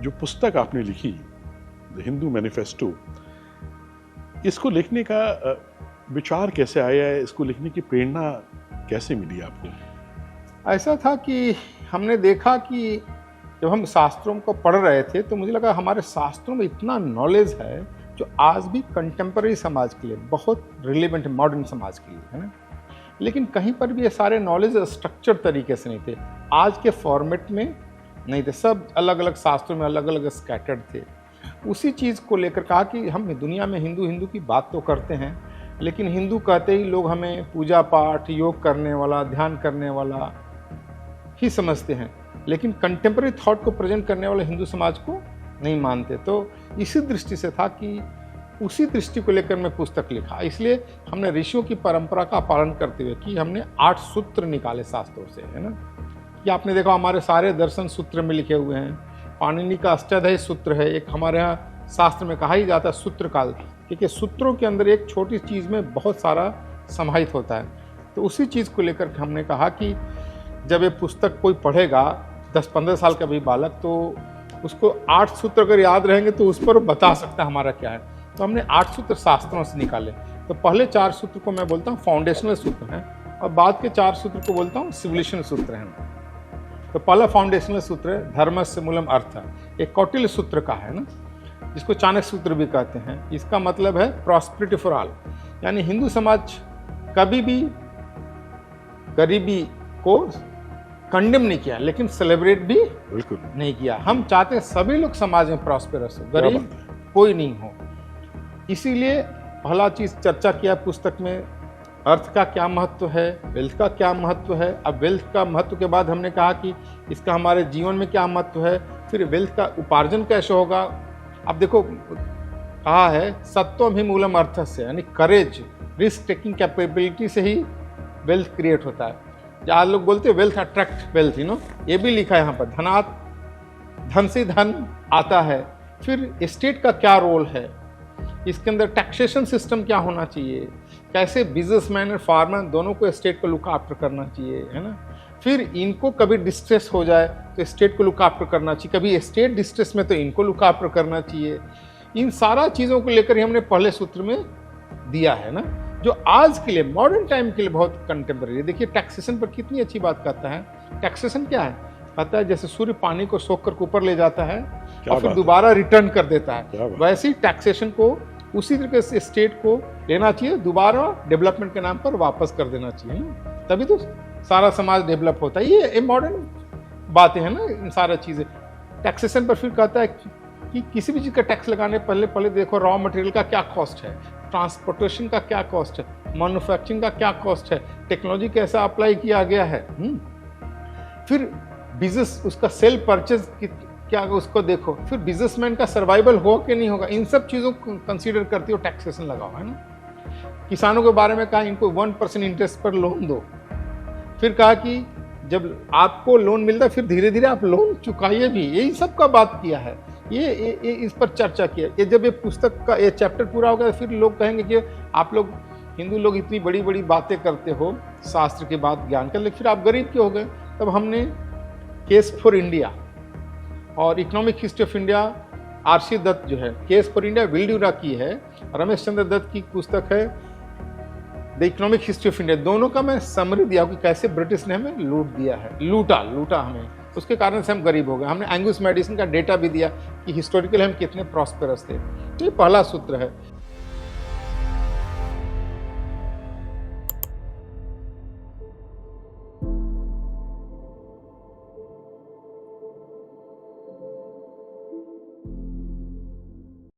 जो पुस्तक आपने लिखी, द हिंदू मैनिफेस्टो, इसको लिखने का विचार कैसे आया है? इसको लिखने की प्रेरणा कैसे मिली आपको? ऐसा था कि हमने देखा कि जब हम शास्त्रों को पढ़ रहे थे तो मुझे लगा हमारे शास्त्रों में इतना नॉलेज है जो आज भी कंटेम्पररी समाज के लिए बहुत रिलेवेंट है, मॉडर्न समाज के लिए, है ना। लेकिन कहीं पर भी ये सारे नॉलेज स्ट्रक्चर तरीके से नहीं थे, आज के फॉर्मेट में नहीं थे, सब अलग अलग शास्त्रों में अलग अलग स्कैटर्ड थे। उसी चीज़ को लेकर कहा कि हम दुनिया में हिंदू हिंदू की बात तो करते हैं, लेकिन हिंदू कहते ही लोग हमें पूजा पाठ, योग करने वाला, ध्यान करने वाला ही समझते हैं, लेकिन कंटेम्प्रेरी थॉट को प्रेजेंट करने वाले हिंदू समाज को नहीं मानते। तो इसी दृष्टि से था कि उसी दृष्टि को लेकर मैं पुस्तक लिखा। इसलिए हमने ऋषियों की परंपरा का पालन करते हुए कि हमने 8 सूत्र निकाले शास्त्रों से, है ना। कि आपने देखा हमारे सारे दर्शन सूत्र में लिखे हुए हैं। पाणिनि का अष्टाध्यायी सूत्र है, एक हमारे यहाँ शास्त्र में कहा ही जाता है सूत्र काल, क्योंकि सूत्रों के अंदर एक छोटी चीज़ में बहुत सारा समाहित होता है। तो उसी चीज़ को लेकर हमने कहा कि जब ये पुस्तक कोई पढ़ेगा, 10-15 साल का भी बालक, तो उसको 8 सूत्र अगर याद रहेंगे तो उस पर बता सकता है हमारा क्या है। तो हमने 8 सूत्र शास्त्रों से निकाले। तो पहले 4 सूत्र को मैं बोलता हूँ फाउंडेशनल सूत्र हैं, और बाद के 4 सूत्र को बोलता हूँ सिविलिशन सूत्र हैं। तो पहला फाउंडेशनल सूत्र है धर्मस्य मूलम अर्थ, एक कौटिल्य सूत्र का है ना, जिसको चाणक्य सूत्र भी कहते हैं। इसका मतलब है प्रॉस्पेरिटी फॉर ऑल, यानी हिंदू समाज कभी भी गरीबी को कंडेम नहीं किया, लेकिन सेलिब्रेट भी बिल्कुल नहीं किया। हम चाहते हैं सभी लोग समाज में प्रॉस्पेरस हो, गरीब कोई नहीं हो। इसीलिए पहला चीज चर्चा किया पुस्तक में, अर्थ का क्या महत्व है, वेल्थ का क्या महत्व है। अब वेल्थ का महत्व के बाद हमने कहा कि इसका हमारे जीवन में क्या महत्व है, फिर वेल्थ का उपार्जन कैसे होगा। अब देखो कहा है सत्वम ही मूलम अर्थस्य, यानी करेज, रिस्क टेकिंग कैपेबिलिटी से ही वेल्थ क्रिएट होता है। आज लोग बोलते हैं वेल्थ अट्रैक्ट वेल्थ, ये भी लिखा है यहाँ पर, धन से धन आता है। फिर स्टेट का क्या रोल है, इसके अंदर टैक्सेशन सिस्टम क्या होना चाहिए, कैसे बिजनेसमैन और फार्मर दोनों को स्टेट को लुक आफ्टर करना चाहिए, है ना। फिर इनको कभी डिस्ट्रेस हो जाए तो स्टेट को लुक आफ्टर करना चाहिए, कभी स्टेट डिस्ट्रेस में तो इनको लुक आफ्टर करना चाहिए। इन सारा चीज़ों को लेकर ही हमने पहले सूत्र में दिया है ना, जो आज के लिए मॉडर्न टाइम के लिए बहुत कंटेम्प्रेरी। देखिए टैक्सेशन पर कितनी अच्छी बात कहता है। टैक्सेशन क्या है, कहता है जैसे सूर्य पानी को सोख कर ऊपर ले जाता है और फिर दोबारा रिटर्न कर देता है, वैसे ही टैक्सेशन को उसी तरीके से स्टेट को लेना चाहिए, दोबारा डेवलपमेंट के नाम पर वापस कर देना चाहिए, तभी तो सारा समाज डेवलप होता है। ये मॉडर्न बातें हैं ना, इन सारा चीज़ें। टैक्सेशन पर फिर कहता है कि किसी भी चीज़ का टैक्स लगाने पहले देखो रॉ मटेरियल का क्या कॉस्ट है, ट्रांसपोर्टेशन का क्या कॉस्ट है, मैन्युफैक्चरिंग का क्या कॉस्ट है, टेक्नोलॉजी कैसा अप्लाई किया गया है। फिर बिजनेस उसका सेल परचेज क्या उसको देखो, फिर बिजनेसमैन का सर्वाइवल हो कि नहीं होगा, इन सब चीज़ों को कंसीडर करते हो टैक्सेशन लगाओ, है ना। किसानों के बारे में कहा इनको 1% इंटरेस्ट पर लोन दो। फिर कहा कि जब आपको लोन मिलता है फिर धीरे धीरे आप लोन चुकाइए भी, यही सब का बात किया है। ये इस पर चर्चा किया। ये जब ये पुस्तक का ये चैप्टर पूरा हो गया फिर लोग कहेंगे कि आप लोग हिंदू लोग इतनी बड़ी बड़ी बातें करते हो शास्त्र के बाद ज्ञान कर, लेकिन फिर आप गरीब क्यों हो गए। तब हमने केस फॉर इंडिया और economic history of India, RC Dutt जो है, केस फॉर इंडिया विल्ड्यूरा की है, रमेश चंद्र दत्त की पुस्तक है the economic history of India, दोनों का मैं समरी दिया कि कैसे ब्रिटिश ने हमें लूटा हमें, उसके कारण से हम गरीब हो गए। हमने एंगुस मेडिसिन का डेटा भी दिया कि हिस्टोरिकल हम कितने प्रॉस्पेरस थे। तो ये पहला सूत्र है।